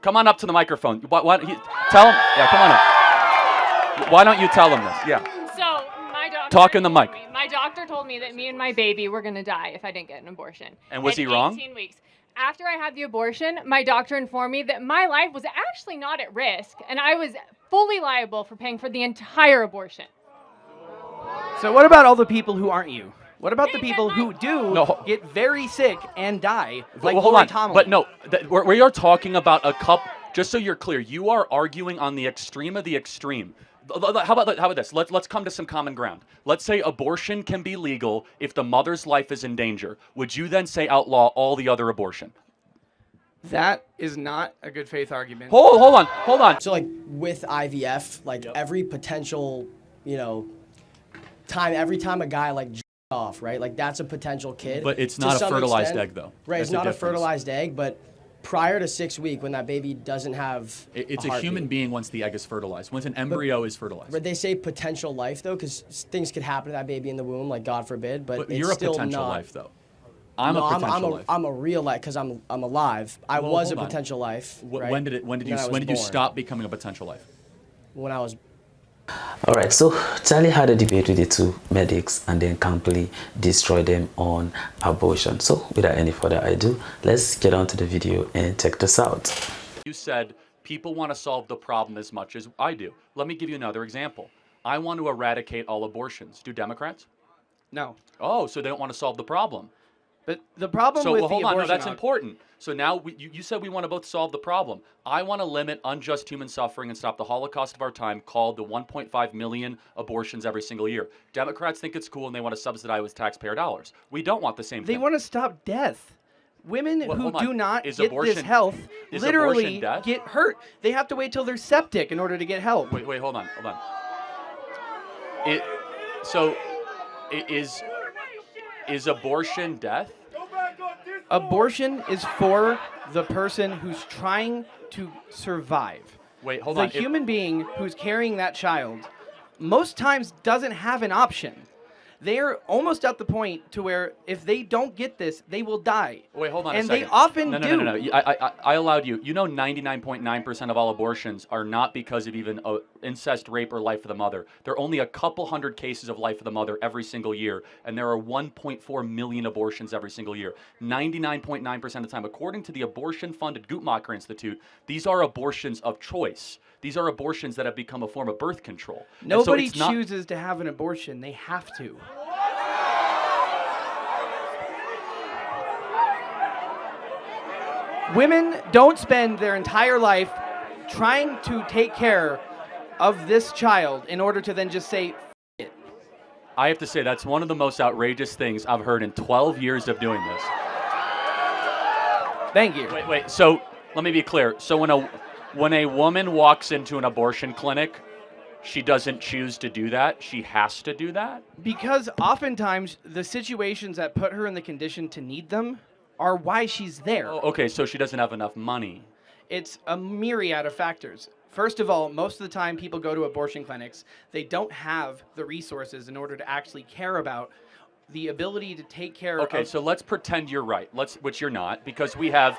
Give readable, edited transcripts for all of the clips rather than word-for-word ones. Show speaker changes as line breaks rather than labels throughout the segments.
come on up to the microphone. Tell him. Yeah, come on up. Why don't you tell him this? Yeah.
So my doctor.
Talk in the mic.
My doctor told me that me and my baby were gonna die if I didn't get an abortion.
And was he wrong?
18 weeks. After I had the abortion, my doctor informed me that my life was actually not at risk, and I was fully liable for paying for the entire abortion.
So what about all the people who aren't you? What about the people who get very sick and die, like
well, hold on.
Tomlin?
But no, we are talking about a couple. Just so you're clear, you are arguing on the extreme of the extreme. How about this? Let's come to some common ground. Let's say abortion can be legal if the mother's life is in danger. Would you then say outlaw all the other abortion?
That is not a good faith argument.
Hold on.
So like with IVF, like every potential, every time a guy like off, right? Like that's a potential kid.
But it's not a fertilized egg though.
Right, it's not a fertilized egg, but prior to 6 weeks, when that baby doesn't have
it's a human being once the egg is fertilized, once an embryo is fertilized.
But they say potential life though, because things could happen to that baby in the womb, like God forbid. But it's
you're
still
a potential
not,
life though. I'm a potential life.
I'm a real life because I'm alive. I was a potential life. Right?
When did you stop becoming a potential life?
When I was.
All right, so Charlie had a debate with the two medics and then completely destroyed them on abortion. So without any further ado, let's get on to the video and check this out.
You said people want to solve the problem as much as I do. Let me give you another example. I want to eradicate all abortions. Do Democrats?
No.
Oh, so they don't want to solve the problem.
But the problem with the abortion...
hold on, no, that's important. So now, you said we want to both solve the problem. I want to limit unjust human suffering and stop the Holocaust of our time, called the 1.5 million abortions every single year. Democrats think it's cool and they want to subsidize with taxpayer dollars. We don't want the same thing.
They want to stop death. Women who do not get this health literally get hurt. They have to wait till they're septic in order to get help.
Wait, hold on. Is abortion death?
Abortion is for the person who's trying to survive.
Wait, hold on.
The human being who's carrying that child most times doesn't have an option. They're almost at the point to where if they don't get this, they will die.
Wait, hold on
and
a second.
They often do.
No. I allowed you. 99.9% of all abortions are not because of even incest, rape, or life of the mother. There are only a couple hundred cases of life of the mother every single year, and there are 1.4 million abortions every single year. 99.9% of the time, according to the abortion-funded Guttmacher Institute, these are abortions of choice. These are abortions that have become a form of birth control.
Nobody chooses to have an abortion. They have to. Women don't spend their entire life trying to take care of this child in order to then just say, F it.
I have to say, that's one of the most outrageous things I've heard in 12 years of doing this.
Thank you.
Wait. So let me be clear. So when a woman walks into an abortion clinic, she doesn't choose to do that. She has to do that?
Because oftentimes the situations that put her in the condition to need them are why she's there.
Oh, okay, so she doesn't have enough money.
It's a myriad of factors. First of all, most of the time people go to abortion clinics, they don't have the resources in order to actually care about the ability to take care of...
Okay, so let's pretend you're right, which you're not, because we have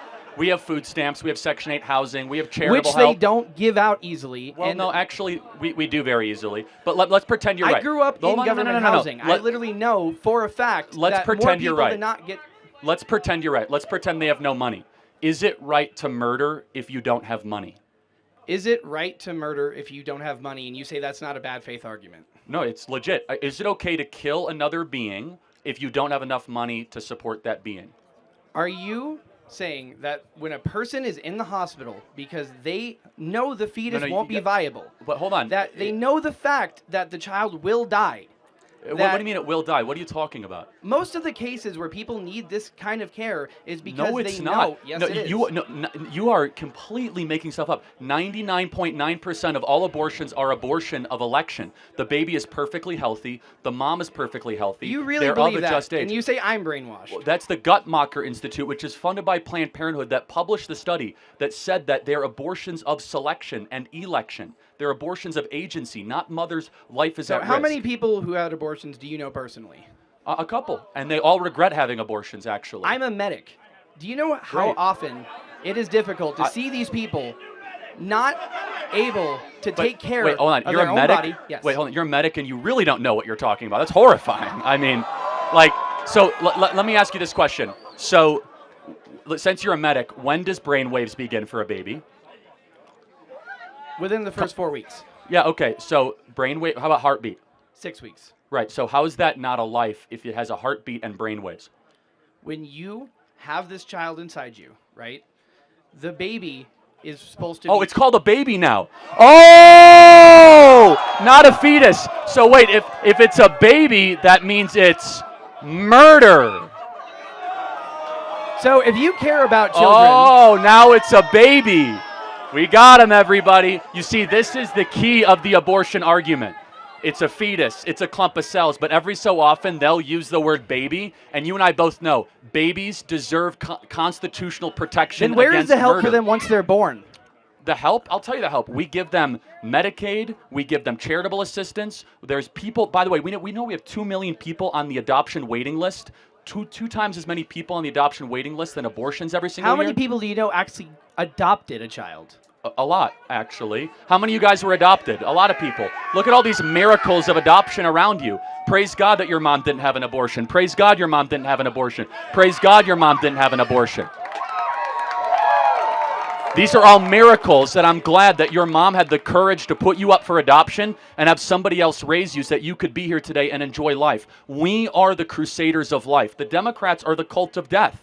food stamps, we have Section 8 housing, we have charitable help.
Which they don't give out easily.
Well, no, actually, we do very easily. But let's pretend you're right.
I grew up in government housing. I literally know for a fact that more people did not get...
Let's pretend you're right. Let's pretend they have no money. Is it right to murder if you don't have money?
Is it right to murder if you don't have money? And you say that's not a bad faith argument.
No, it's legit. Is it okay to kill another being if you don't have enough money to support that being?
Are you saying that when a person is in the hospital because they know the fetus won't be viable,
but hold on,
that they know the fact that the child will die?
What do you mean it will die? What are you talking about?
Most of the cases where people need this kind of care is because they know. Yes,
no,
it is.
You are completely making stuff up. 99.9% of all abortions are abortion of election. The baby is perfectly healthy. The mom is perfectly healthy.
You really
They're
believe
of a
that?
just age.
And you say I'm brainwashed.
Well, that's the Guttmacher Institute, which is funded by Planned Parenthood, that published the study that said that they're abortions of selection and election. They're abortions of agency, not mother's life is at risk.
So how many people who had abortions do you know personally?
A couple. And they all regret having abortions, actually.
I'm a medic. Do you know how often It is difficult to see these people not able to take care
wait, hold on.
of
You're
their
a
own
medic?
body. Yes.
Wait, hold on. You're a medic and you really don't know what you're talking about. That's horrifying. I mean, like, so let me ask you this question. So, since you're a medic, when does brain waves begin for a baby?
Within the first 4 weeks.
Yeah, okay. So, brain wave, how about heartbeat?
6 weeks.
Right. So, how is that not a life if it has a heartbeat and brain waves?
When you have this child inside you, right, the baby is supposed to
Oh,
be...
it's called a baby now. Oh, not a fetus. So wait, if it's a baby, that means it's murder.
So if you care about children...
Oh, now it's a baby. We got him, everybody. You see, this is the key of the abortion argument. It's a fetus. It's a clump of cells. But every so often, they'll use the word baby. And you and I both know babies deserve constitutional protection
Then where is
against
the help
murder.
for them once they're born?
The help? I'll tell you the help. We give them Medicaid. We give them charitable assistance. There's people, by the way, we know we have 2 million people on the adoption waiting list. Two times as many people on the adoption waiting list than abortions every single
How
year.
many people do you know actually adopted a child?
A lot, actually. How many of you guys were adopted? A lot of people. Look at all these miracles of adoption around you. Praise God that your mom didn't have an abortion. Praise God your mom didn't have an abortion. Praise God your mom didn't have an abortion. These are all miracles that I'm glad that your mom had the courage to put you up for adoption and have somebody else raise you so that you could be here today and enjoy life. We are the crusaders of life. The Democrats are the cult of death.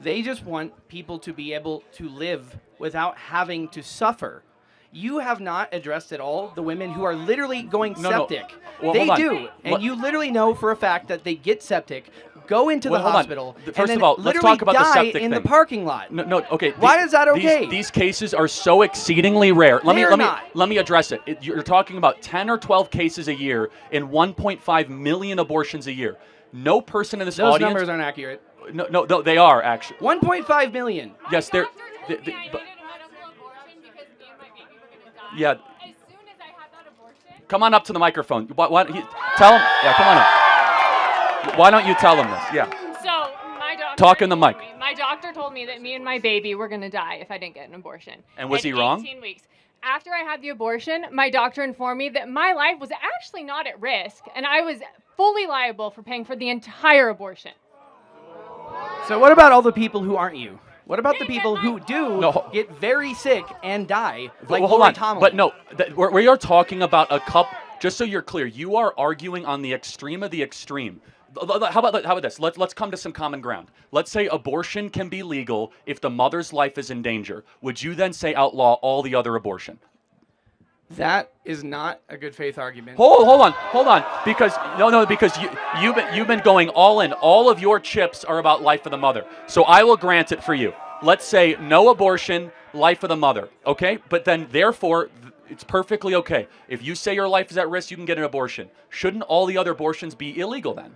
They just want people to be able to live without having to suffer. You have not addressed at all the women who are literally going
No.
septic.
Well,
They
hold on.
do. And
What-
you literally know for a fact that they get septic, go into
Well,
the
hold on.
hospital,
First
and then
of all, let's
literally
talk about the
die
septic
in the
thing.
parking lot.
No, okay.
Why is that okay?
These cases are so exceedingly rare.
They're not.
Let me address it. You're talking about 10 or 12 cases a year and 1.5 million abortions a year. No person in this
Those
audience.
numbers aren't accurate.
No, they are actually.
1.5 million.
Yes, they're.
Doctor told me I needed a medical abortion because me and my baby were going to die.
Yeah.
As soon as I had that abortion,
Come on up to the microphone. Tell him. Yeah, come on up. Why don't you tell him this? Yeah.
so my doctor
Talk in the mic.
My doctor told me that me and my baby were going to die if I didn't get an abortion.
And was
At
he wrong?
18 weeks. After I had the abortion, my doctor informed me that my life was actually not at risk, and I was fully liable for paying for the entire abortion.
So what about all the people who aren't you? What about the people who do
No.
get very sick and die, like
Well, hold
Lori
on.
Tomlin?
But no, we are talking about a couple. Just so you're clear, you are arguing on the extreme of the extreme. How about this? Let's come to some common ground. Let's say abortion can be legal if the mother's life is in danger. Would you then say outlaw all the other abortion?
That is not a good faith argument.
Hold on. Because you've been going all in. All of your chips are about life of the mother. So I will grant it for you. Let's say no abortion, life of the mother. Okay, but then therefore it's perfectly okay if you say your life is at risk. You can get an abortion. Shouldn't all the other abortions be illegal then?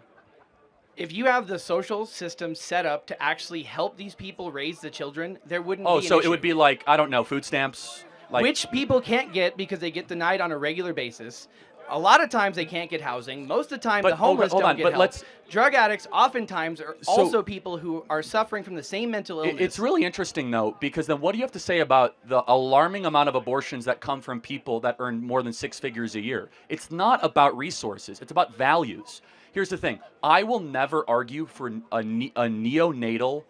If you have the social system set up to actually help these people raise the children, there wouldn't
Oh,
be an
so
issue.
it would be like, I don't know, food stamps. Like,
Which people can't get because they get denied on a regular basis. A lot of times they can't get housing. Most of the time,
But
the homeless
hold
don't
on,
get
but
help.
let's-
Drug addicts oftentimes are
So-
also people who are suffering from the same mental illness.
It's really interesting, though, because then what do you have to say about the alarming amount of abortions that come from people that earn more than 6 figures a year? It's not about resources. It's about values. Here's the thing. I will never argue for a neonatal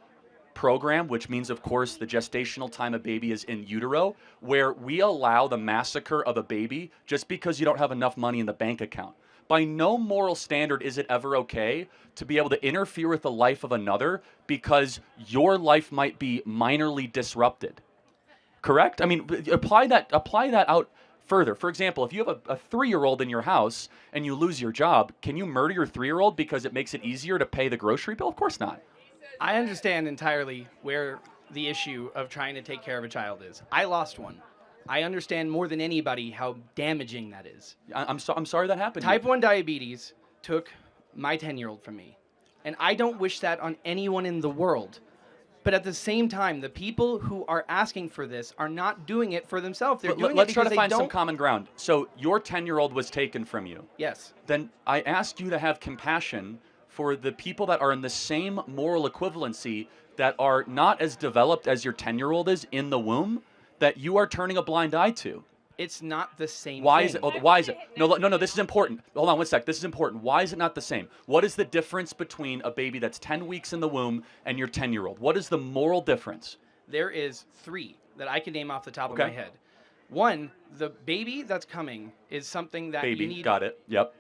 program, which means, of course, the gestational time a baby is in utero, where we allow the massacre of a baby just because you don't have enough money in the bank account. By no moral standard is it ever okay to be able to interfere with the life of another because your life might be minorly disrupted. Correct? I mean, apply that out further. For example, if you have a 3-year-old in your house and you lose your job, can you murder your 3-year-old because it makes it easier to pay the grocery bill? Of course not.
I understand entirely where the issue of trying to take care of a child is. I lost one. I understand more than anybody how damaging that is.
I'm sorry that happened. to you.
Type 1 diabetes took my 10-year-old from me. And I don't wish that on anyone in the world. But at the same time, the people who are asking for this are not doing it for themselves. They're doing
Let's
it
try
because
to find
they
some
don't...
common ground. So your 10-year-old was taken from you.
Yes.
Then I ask you to have compassion for the people that are in the same moral equivalency that are not as developed as your 10-year-old is in the womb that you are turning a blind eye to.
It's not the same
Why
thing.
is it? Oh, why is it? No, this is important. Hold on one sec. This is important. Why is it not the same? What is the difference between a baby that's 10 weeks in the womb and your 10-year-old? What is the moral difference?
There is 3 that I can name off the top of
Okay.
my head. 1, the baby that's coming is something that
Baby,
you need.
got it. Yep.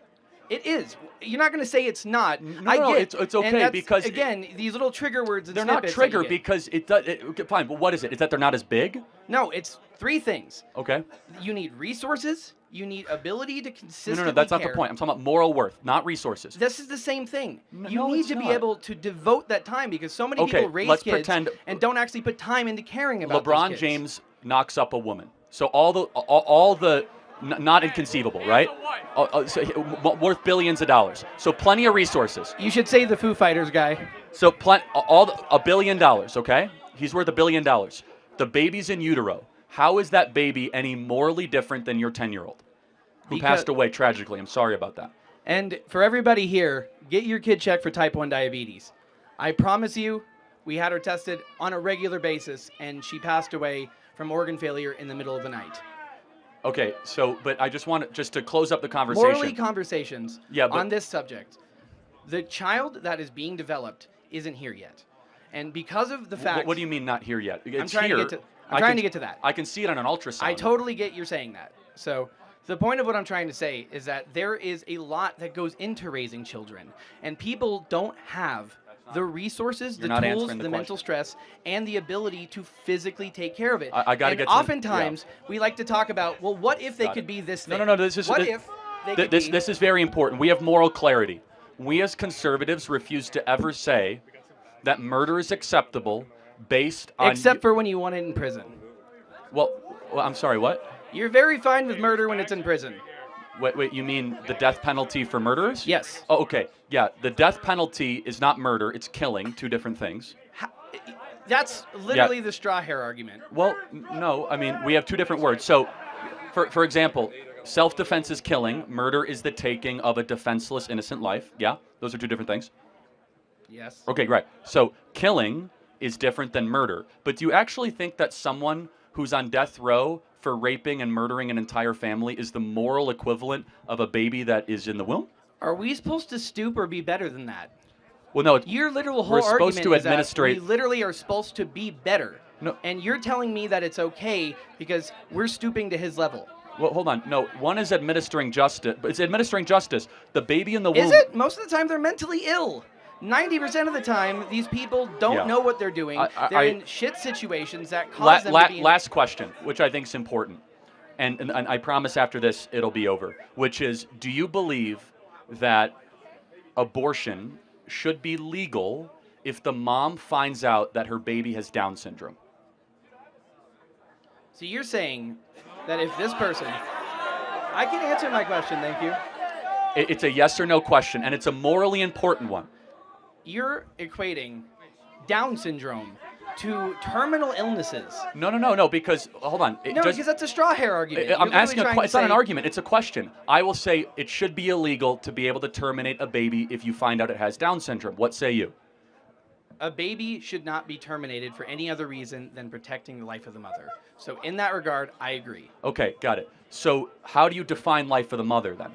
It is. You're not going to say it's not.
No, it's
and
okay
that's,
because
again, these little trigger words and
they're not
snippets that you
trigger
get.
because it does. Okay, fine, but what is it? Is that they're not as big?
No, it's 3 things.
Okay.
You need resources. You need ability to consistently
No, that's not the
care.
point. I'm talking about moral worth, not resources.
This is the same thing. You
No,
need
it's
to be
not.
able to devote that time because so many
Okay,
people raise
let's
kids
pretend-
and don't actually put time into caring about those
LeBron
kids.
James knocks up a woman. So all the not inconceivable, right? Worth billions of dollars. So plenty of resources.
You should say the Foo Fighters guy.
So $1 billion, okay? He's worth $1 billion. The baby's in utero. How is that baby any morally different than your 10-year-old who
Because-
passed away tragically? I'm sorry about that.
And for everybody here, get your kid checked for type 1 diabetes. I promise you, we had her tested on a regular basis, and she passed away from organ failure in the middle of the night.
Okay, so, but I just want to close up the conversation.
Morally conversations
Yeah, but-
on this subject. The child that is being developed isn't here yet. And because of the fact...
What do you mean not here yet? It's
trying to
here.
get to-
I
trying
can-
to get to that.
I can see it on an ultrasound.
I totally get you're saying that. So the point of what I'm trying to say is that there is a lot that goes into raising children. And people don't have the resources,
You're
the
not
tools,
answering
the
the
mental stress, and the ability to physically take care of it.
I gotta
and
get to-
oftentimes we like to talk about, well, what if they
Got
could
it.
be this
No,
thing?
no, this is
what
this,
if they
th-
could
this
be...
this is very important. We have moral clarity. We as conservatives refuse to ever say that murder is acceptable based on
Except for when you want it in prison.
well, I'm sorry, what?
You're very fine with murder when it's in prison.
Wait, you mean the death penalty for murderers?
Yes.
Oh, okay. Yeah, the death penalty is not murder, it's killing, 2 different things.
That's literally the straw hair argument.
Well, no, I mean, we have 2 different words. So, for example, self-defense is killing, murder is the taking of a defenseless, innocent life. Yeah, those are 2 different things.
Yes.
Okay, right. So, killing is different than murder. But do you actually think that someone who's on death row for raping and murdering an entire family is the moral equivalent of a baby that is in the womb?
Are we supposed to stoop or be better than that?
Well, no.
Your literal whole
We're supposed
argument
to
is that
administrate-
we literally are supposed to be better.
No.
And you're telling me that it's okay because we're stooping to his level.
Well, hold on. No, one is administering justice. But it's administering justice. The baby in the womb.
Is it? Most of the time they're mentally ill. 90% of the time, these people don't
Yeah.
know what they're doing. They're in shit situations that cause them to be in...
Last question, which I think is important, and I promise after this it'll be over, which is, do you believe that abortion should be legal if the mom finds out that her baby has Down syndrome?
So you're saying that if this person... I can answer my question, thank you.
It's a yes or no question, and it's a morally important one.
You're equating Down syndrome to terminal illnesses.
No, because, hold on.
No, because that's a straw hair argument.
I'm
You're
asking
literally
it's
trying
not
to
an
say-
argument, it's a question. I will say it should be illegal to be able to terminate a baby if you find out it has Down syndrome. What say you?
A baby should not be terminated for any other reason than protecting the life of the mother. So in that regard, I agree.
Okay, got it. So how do you define life of the mother then?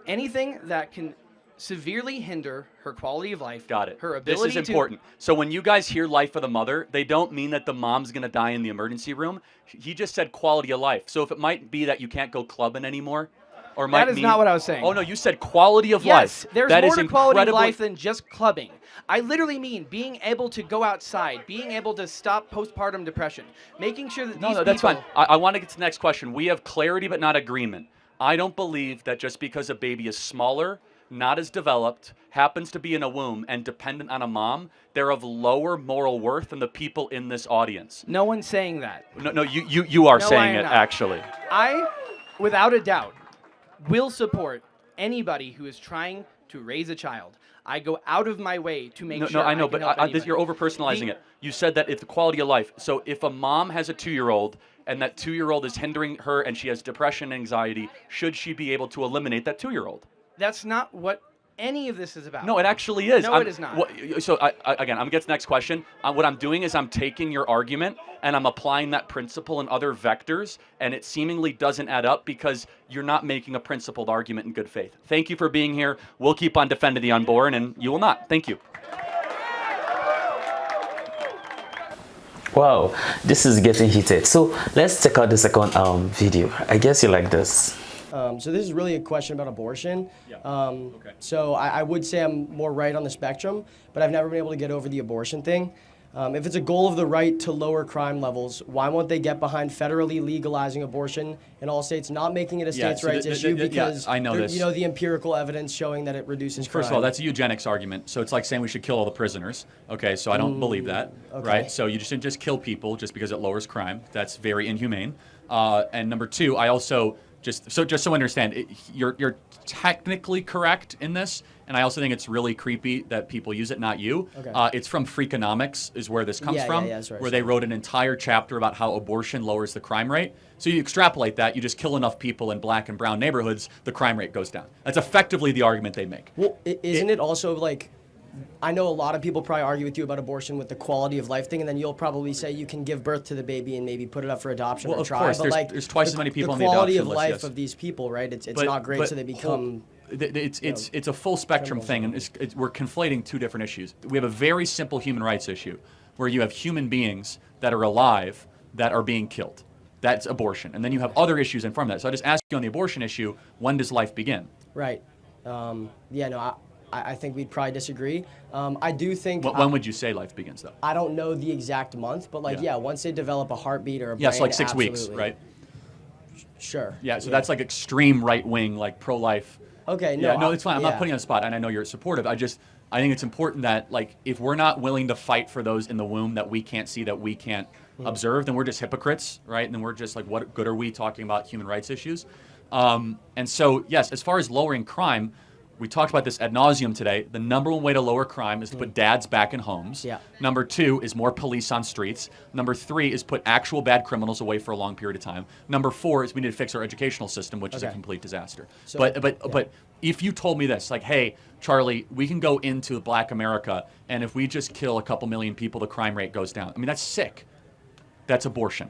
Anything that can severely hinder her quality of life,
Got it.
her ability
This is important. So when you guys hear life of the mother, they don't mean that the mom's going to die in the emergency room. He just said quality of life. So if it might be that you can't go clubbing anymore, or might
That is
mean,
not what I was saying.
Oh no, you said quality of
Yes,
life.
there's
That
more
is
to quality of
incredibly-
life than just clubbing. I literally mean being able to go outside, being able to stop postpartum depression, making sure that these
No, that's
people...
fine. I want to get to the next question. We have clarity but not agreement. I don't believe that just because a baby is smaller, not as developed, happens to be in a womb, and dependent on a mom, they're of lower moral worth than the people in this audience.
No one's saying that.
No, you are
No, I
saying
am
it,
not.
actually.
I, without a doubt, will support anybody who is trying to raise a child. I go out of my way to make sure
I know,
can
but
help anybody.
you're over-personalizing it. You said that if the quality of life, so if a mom has a 2-year-old and that 2-year-old is hindering her and she has depression and anxiety, should she be able to eliminate that 2-year-old?
That's not what any of this is about.
No, it actually is.
No, it is not.
So again, I'm gonna get to the next question. What I'm doing is I'm taking your argument and I'm applying that principle in other vectors, and it seemingly doesn't add up because you're not making a principled argument in good faith. Thank you for being here. We'll keep on defending the unborn, and you will not. Thank you.
Wow, this is getting heated. So let's check out the second video. I guess you like this.
So this is really a question about abortion.
Yeah. Okay.
So I would say I'm more right on the spectrum, but I've never been able to get over the abortion thing. If it's a goal of the right to lower crime levels, why won't they get behind federally legalizing abortion in all states, not making it a states' rights issue because
I know this.
You know the empirical evidence showing that it reduces crime.
First of all, that's a eugenics argument. So it's like saying we should kill all the prisoners. Okay, so I don't believe that.
Okay.
Right? So you shouldn't just kill people just because it lowers crime. That's very inhumane. And number two, I also just so I understand, you're technically correct in this, and I also think it's really creepy that people use it, not you.
Okay.
It's from Freakonomics, is where this comes from,
that's right.
where they wrote an entire chapter about how abortion lowers the crime rate. So you extrapolate that, you just kill enough people in black and brown neighborhoods, the crime rate goes down. That's effectively the argument they make.
Well, isn't it also like, I know a lot of people probably argue with you about abortion with the quality of life thing, and then you'll probably say you can give birth to the baby and maybe put it up for adoption
Well,
or
of
try.
course,
But like,
there's twice as many people on the
the quality
adoption
of
list,
life
yes.
of these people, right? It's not great, so they become.
It's a full spectrum thing, and we're conflating two different issues. We have a very simple human rights issue, where you have human beings that are alive that are being killed. That's abortion, and then you have other issues in front of that. So I just ask you on the abortion issue: when does life begin?
Right. Yeah. No. I think we'd probably disagree. I do think.
When would you say life begins, though?
I don't know the exact month, but like, yeah, once they develop a heartbeat or a brain,
Yes, like 6 weeks,
absolutely.
right?
Sure.
Yeah, so that's like extreme right wing, like pro life.
Okay. No.
Yeah, no, it's fine. I'm not
yeah.
putting you on the spot, and I know you're supportive. I think it's important that, like, if we're not willing to fight for those in the womb that we can't see, that we can't observe, then we're just hypocrites, right? And then we're just like, what good are we talking about human rights issues? And so, yes, as far as lowering crime, we talked about this ad nauseum today. The number one way to lower crime is to put dads back in homes.
Yeah.
Number two is more police on streets. Number three is put actual bad criminals away for a long period of time. Number four is we need to fix our educational system, which is a complete disaster.
So,
But if you told me this, like, hey, Charlie, we can go into Black America, and if we just kill a couple million people, the crime rate goes down. I mean, that's sick. That's abortion.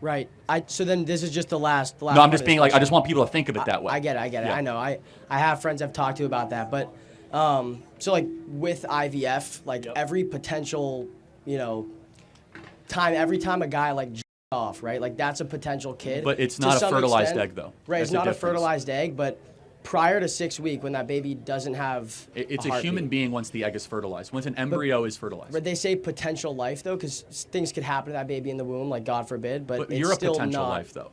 Right. So then this is just the last.
No, I'm just being like, I just want people to think of it that way.
I get it.
Yeah.
I know. I have friends I've talked to about that, but so like with IVF, like every potential, every time a guy like off, right? Like that's a potential kid.
But it's
to
not a
some
fertilized
extent.
egg, though.
Right.
That's
It's not
the
a
difference.
fertilized egg, but prior to 6 weeks, when that baby doesn't have
It's
a
a human
heartbeat.
being once the egg is fertilized. Once an embryo is fertilized.
But they say potential life though, because things could happen to that baby in the womb, like God forbid. But it's
you're a
still
potential
not,
life, though.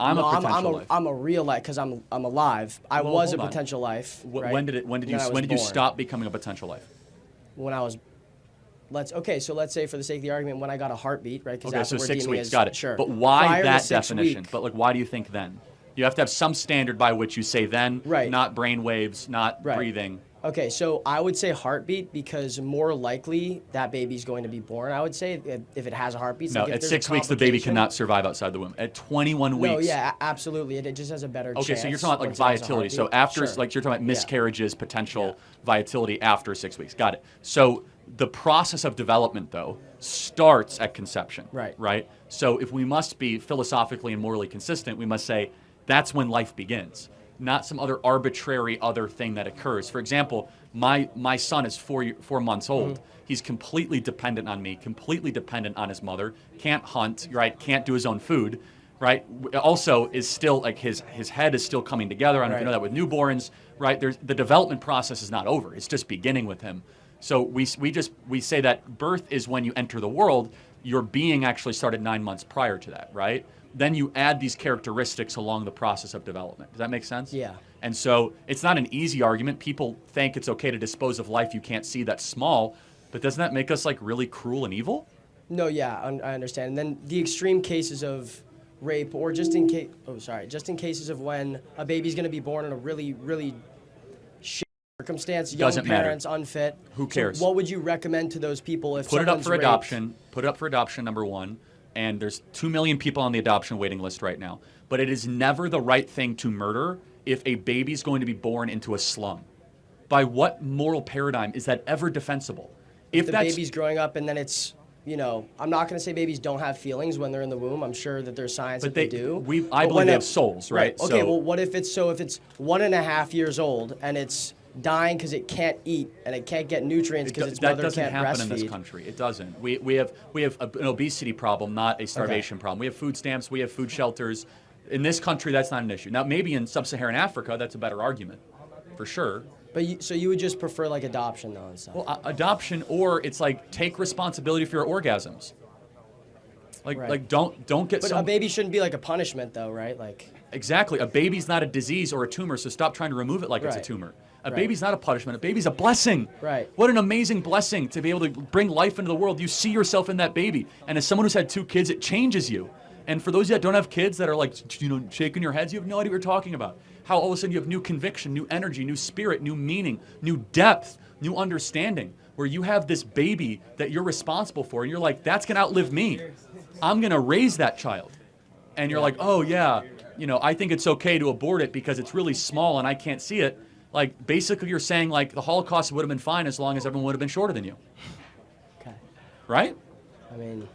I'm
no,
a potential life.
I'm a real life because I'm alive. I
Well,
was a
hold on.
potential life. Right?
When did you
When I was
when did you
born.
stop becoming a potential life?
When I was, so let's say for the sake of the argument, when I got a heartbeat, right? Because
Okay,
that's
so
what we're
6
deeming
weeks,
as,
got it.
Sure.
But why
Prior to
that
6
definition?
week-
But like, why do you think then? You have to have some standard by which you say then,
Right.
not brain waves, not
Right.
breathing.
Okay, so I would say heartbeat because more likely that baby's going to be born. I would say if it has a heartbeat.
No,
like if
at
there's
6
a
weeks, the baby
complication-
cannot survive outside the womb. At 21 weeks.
No, yeah, absolutely. It just has a better chance.
Okay, so you're talking about like
once it has a
viability. So
heartbeat.
after,
Sure.
like you're talking about
Yeah.
miscarriages, potential viability after 6 weeks. Got it. So the process of development, though, starts at conception.
Right.
Right? So if we must be philosophically and morally consistent, we must say that's when life begins, not some other arbitrary other thing that occurs. For example, my son is 4 months old.
Mm-hmm.
He's completely dependent on me, completely dependent on his mother, can't hunt, right? Can't do his own food, right? Also is still like his head is still coming together. I don't know if you know that with newborns, right? The development process is not over. It's just beginning with him. So we say that birth is when you enter the world. Your being actually started 9 months prior to that, right? Then you add these characteristics along the process of development. Does that make sense?
Yeah.
And so it's not an easy argument. People think it's okay to dispose of life you can't see that's small, but doesn't that make us like really cruel and evil?
No, yeah, I understand. And then the extreme cases of rape, or just in cases of when a baby's going to be born in a really, really shit circumstance, young
Doesn't matter.
parents, unfit.
Who cares?
So what would you recommend to those people if
Put it up
someone's
for
raped?
adoption. Put it up for adoption, number one. And there's 2 million people on the adoption waiting list right now. But it is never the right thing to murder if a baby's going to be born into a slum. by what moral paradigm is that ever defensible? If
the
that's
baby's growing up and then it's, you know, I'm not going to say babies don't have feelings when they're in the womb. I'm sure that there's science that they do.
I believe they have souls, right?
Okay,
So,
well, what if it's 1.5 years old and it's dying because it can't eat and it can't get nutrients because its
that
mother
doesn't
can't
happen
breastfeed?
in this country. It doesn't. We have an obesity problem, not a starvation problem. We have food stamps. We have food shelters. In this country, that's not an issue. Now, maybe in sub-Saharan Africa, that's a better argument, for sure.
But so you would just prefer like adoption though and stuff?
Well, adoption, or it's like take responsibility for your orgasms. Like don't get.
But a baby shouldn't be like a punishment though, right? Like
exactly, a baby's not a disease or a tumor, so stop trying to remove it like it's a tumor. A baby's not a punishment. A baby's a blessing.
Right.
What an amazing blessing to be able to bring life into the world. You see yourself in that baby, and as someone who's had 2 kids, it changes you. And for those of you that don't have kids that are like, you know, shaking your heads, you have no idea what you're talking about. How all of a sudden you have new conviction, new energy, new spirit, new meaning, new depth, new understanding, where you have this baby that you're responsible for, and you're like, that's going to outlive me. I'm going to raise that child. And you're like, oh yeah, you know, I think it's okay to abort it because it's really small and I can't see it. Like, basically you're saying like the Holocaust would have been fine as long as everyone would have been shorter than you.
Okay.
Right?
I mean,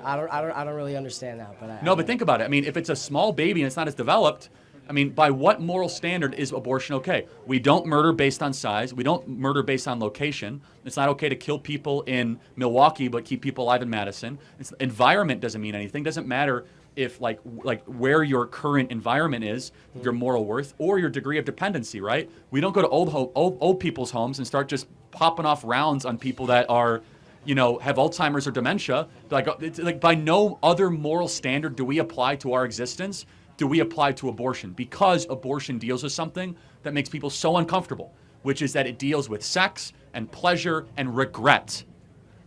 I don't really understand that, but
but think about it. I mean, if it's a small baby and it's not as developed, I mean, by what moral standard is abortion okay? We don't murder based on size. We don't murder based on location. It's not okay to kill people in Milwaukee but keep people alive in Madison. Environment doesn't mean anything. Doesn't matter if like where your current environment is, your moral worth, or your degree of dependency, right? We don't go to old people's homes and start just popping off rounds on people that are, you know, have Alzheimer's or dementia. Like by no other moral standard do we apply to our existence, do we apply to abortion, because abortion deals with something that makes people so uncomfortable, which is that it deals with sex and pleasure and regret.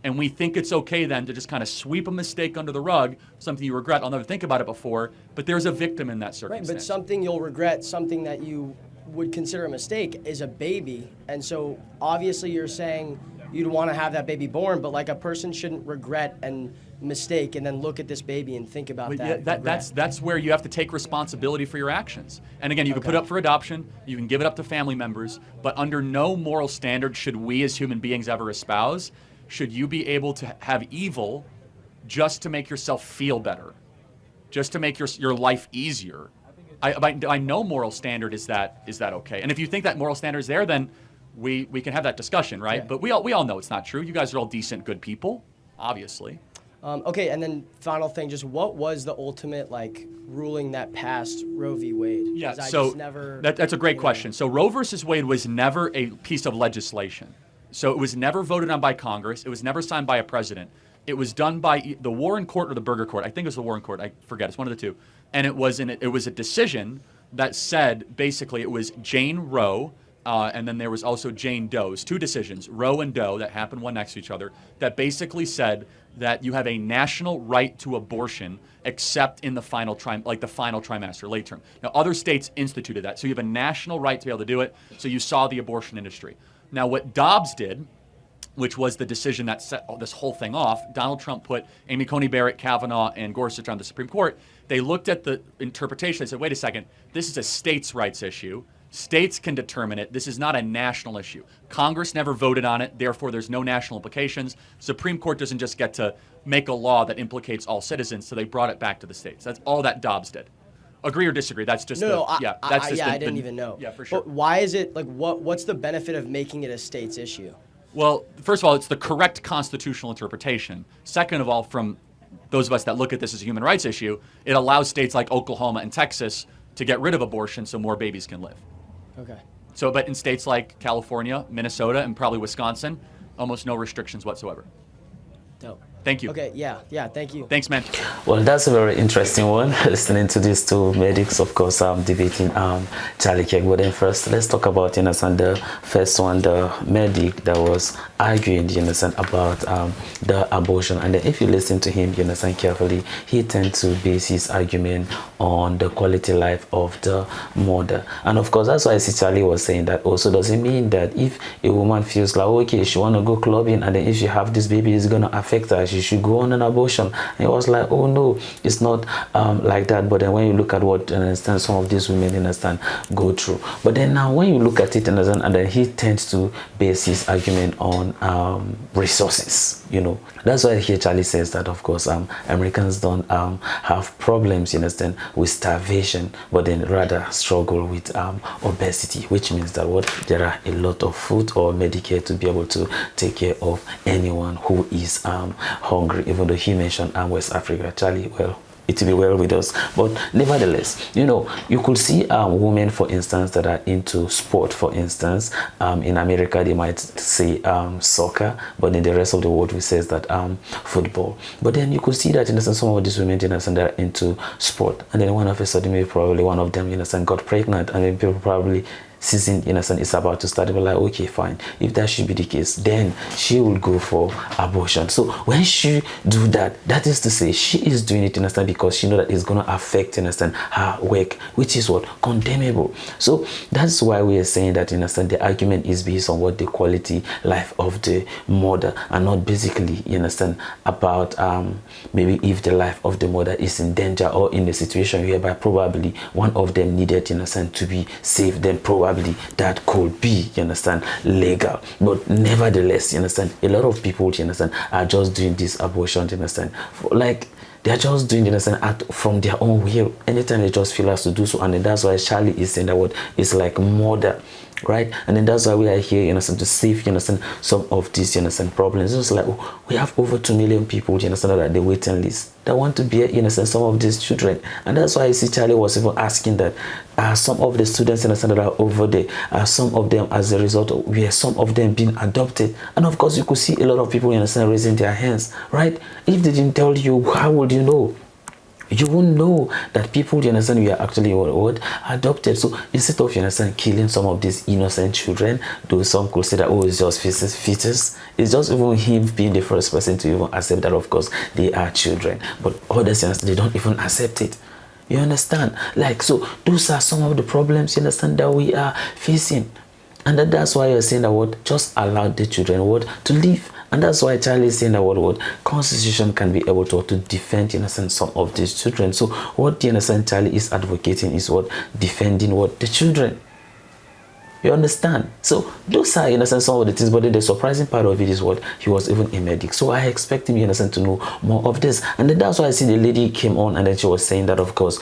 And we think it's okay then to just kind of sweep a mistake under the rug, something you regret. I'll never think about it before, but there's a victim in that circumstance.
Right, but something you'll regret, something that you would consider a mistake, is a baby. And so obviously you're saying you'd want to have that baby born, but like a person shouldn't regret and mistake and then look at this baby and think about that.
Yeah, that's where you have to take responsibility for your actions. And again, you can put it up for adoption, you can give it up to family members, but under no moral standard should we as human beings ever espouse should you be able to have evil just to make yourself feel better, just to make your life easier. By no moral standard is that okay. And if you think that moral standard is there, then we can have that discussion, right? Yeah. But we all know it's not true. You guys are all decent, good people, obviously.
Okay, and then final thing, just what was the ultimate ruling that passed Roe v. Wade?
Yeah, so that's a great question. So Roe versus Wade was never a piece of legislation. So it was never voted on by Congress. It was never signed by a president. It was done by the Warren Court or the Burger Court. I think it was the Warren Court. I forget. It's one of the two. And it was a decision that said basically it was Jane Roe. And then there was also Jane Doe's 2 decisions, Roe and Doe, that happened one next to each other, that basically said that you have a national right to abortion except in the final trimester, late term. Now, other states instituted that, so you have a national right to be able to do it, so you saw the abortion industry. Now, what Dobbs did, which was the decision that set this whole thing off, Donald Trump put Amy Coney Barrett, Kavanaugh, and Gorsuch on the Supreme Court. They looked at the interpretation. They said, wait a second, this is a states' rights issue. States can determine it. This is not a national issue. Congress never voted on it. Therefore, there's no national implications. Supreme Court doesn't just get to make a law that implicates all citizens, so they brought it back to the states. That's all that Dobbs did. Agree or disagree? That's just
I didn't even know.
Yeah, for sure.
But why is it what's the benefit of making it a states issue?
Well, first of all, it's the correct constitutional interpretation. Second of all, from those of us that look at this as a human rights issue, it allows states like Oklahoma and Texas to get rid of abortion so more babies can live.
Okay.
So, but in states like California, Minnesota, and probably Wisconsin, almost no restrictions whatsoever.
Dope.
Thank you.
Okay, yeah, thank you.
Thanks, man.
Well, that's a very interesting one, listening to these 2 medics, of course, debating Charlie Kirk. But then first, let's talk about, the first one, the medic that was arguing, about the abortion. And then if you listen to him, carefully, he tends to base his argument on the quality life of the mother. And of course, that's why I see Charlie was saying that also doesn't mean that if a woman feels like, okay, she want to go clubbing, and then if she have this baby, it's going to affect her. she should go on an abortion. And it was like, oh no, it's not like that. But then when you look at what understand some of these women understand go through, but then now when you look at it understand, and then he tends to base his argument on resources, you know. That's why here Charlie says that of course Americans don't have problems, you understand, with starvation, but then rather struggle with obesity, which means that what there are a lot of food or Medicare to be able to take care of anyone who is hungry. Even though he mentioned West Africa, Charlie, well, it will be well with us, but nevertheless, you know, you could see women, for instance, that are into sport. For instance, in America they might say soccer, but in the rest of the world we says that football. But then you could see that, you know, some of these women, you know, that are into sport, and then one of a sudden maybe probably one of them, you know, got pregnant, and then people probably season, you know, is about to start. We're like, okay, fine, if that should be the case, then she will go for abortion. So when she do that, that is to say she is doing it, you understand, because she know that it's going to affect, you understand, her work, which is what condemnable. So that's why we are saying that, you understand, the argument is based on what the quality life of the mother, and not basically, you understand, about maybe if the life of the mother is in danger or in a situation whereby probably one of them needed, you understand, to be saved, then probably that could be, you understand, legal. But nevertheless, you understand, a lot of people, you understand, are just doing this abortion, you understand, like they are just doing, you understand, act from their own will anytime they just feel as to do so. And then that's why Charlie is saying that what is like murder, right? And then that's why we are here, you understand, to save, you understand, some of these, you understand, problems. It's just like, oh, we have over 2 million people, you understand, that the waiting list that want to bear, you understand, some of these children. And that's why I see Charlie was even asking that some of the students, you understand, that are over there, some of them as a result of where some of them being adopted. And of course you could see a lot of people, you understand, raising their hands, right? If they didn't tell you, how would you know? You won't know that people, you understand, we are actually what adopted. So instead of, you understand, killing some of these innocent children, though some could say that, oh, it's just fetus, it's just even him being the first person to even accept that of course they are children. But others, you understand, they don't even accept it. You understand? Like, so those are some of the problems, you understand, that we are facing. And that's why you're saying that what, just allow the children what to live. And that's why Charlie is saying that what constitution can be able to defend, you understand, some of these children. So what, you understand, Charlie is advocating is what, defending what, the children. You understand? So those are, you understand, some of the things. But then the surprising part of it is what, he was even a medic. So I expect him, you understand, to know more of this. And then that's why I see the lady came on, and then she was saying that of course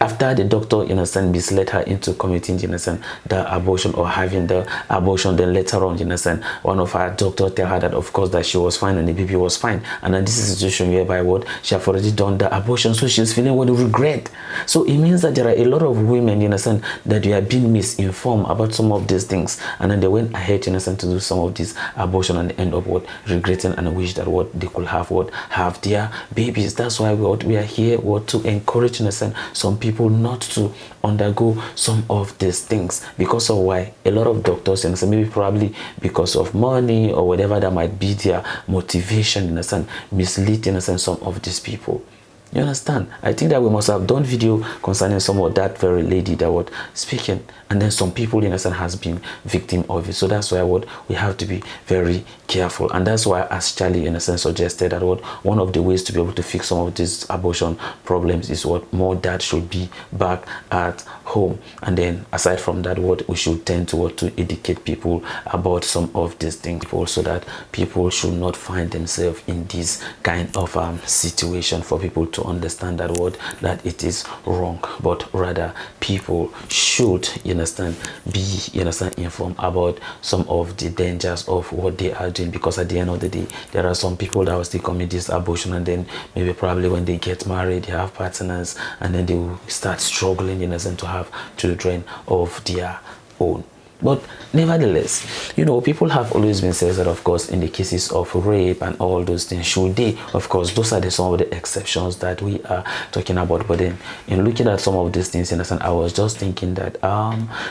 after the doctor, you understand, misled her into committing, you understand, the abortion or having the abortion, then later on, you understand, one of her doctor tell her that of course that she was fine and the baby was fine. And then this is a situation whereby what, she have already done the abortion, so she's feeling what, regret. So it means that there are a lot of women, you understand, that they are being misinformed about some of these things, and then they went ahead, you understand, to do some of this abortion and end up what, regretting and wish that what they could have what, have their babies. That's why we are here what, to encourage, you understand, some people not to undergo some of these things. Because of why, a lot of doctors, and maybe probably because of money or whatever that might be their motivation, you understand, mislead, you understand, some of these people. You understand? I think that we must have done video concerning some of that very lady that was speaking, and then some people, you understand, has been victim of it. So that's why what, we have to be very careful. And that's why, as Charlie, in a sense, suggested that what, one of the ways to be able to fix some of these abortion problems is what, more dad should be back at home. And then aside from that, what, we should tend to what, to educate people about some of these things, so that people should not find themselves in this kind of situation, for people to understand that what, that it is wrong, but rather people should, you understand, be, you understand, informed about some of the dangers of what they are doing. Because at the end of the day, there are some people that will still commit this abortion, and then maybe probably when they get married, they have partners, and then they will start struggling, you understand, to have children of their own. But nevertheless, you know, people have always been said that of course in the cases of rape and all those things, should they, of course, those are some of the exceptions that we are talking about. But then in looking at some of these things, you understand, I was just thinking that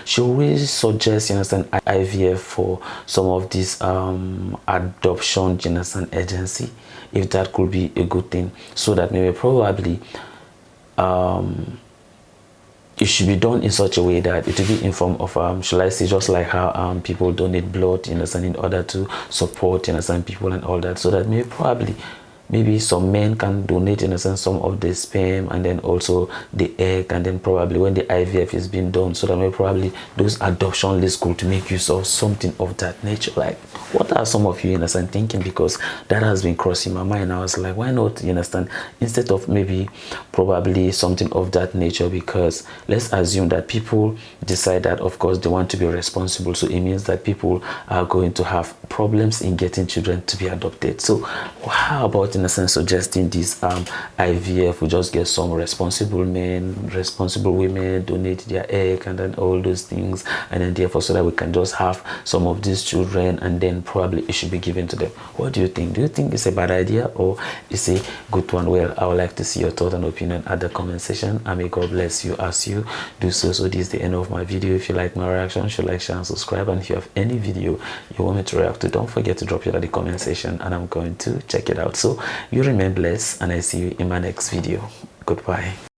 should we suggest, you understand, IVF for some of these adoption, you understand, agency, if that could be a good thing, so that maybe probably it should be done in such a way that it will be in form of should I say, just like how people donate blood, you understand, in order to support, you understand, people and all that, so that maybe some men can donate, in a sense, some of the sperm and then also the egg, and then probably when the IVF is being done, so that maybe probably those adoption lists could make use of something of that nature. Like, what are some of you, you understand, thinking? Because that has been crossing my mind. I was like, why not, you understand, instead of maybe probably something of that nature? Because let's assume that people decide that, of course, they want to be responsible, so it means that people are going to have problems in getting children to be adopted. So how about, in a sense, suggesting this IVF, we just get some responsible men, responsible women, donate their egg and then all those things, and then therefore so that we can just have some of these children, and then probably it should be given to them. What do you think? Do you think it's a bad idea or it's a good one? Well, I would like to see your thought and opinion at the comment section, and may God bless you as you do so. So this is the end of my video. If you like my reaction, should like, share and subscribe, and if you have any video you want me to react to, don't forget to drop it at the comment section and I'm going to check it out. So you remain blessed, and I see you in my next video. Goodbye.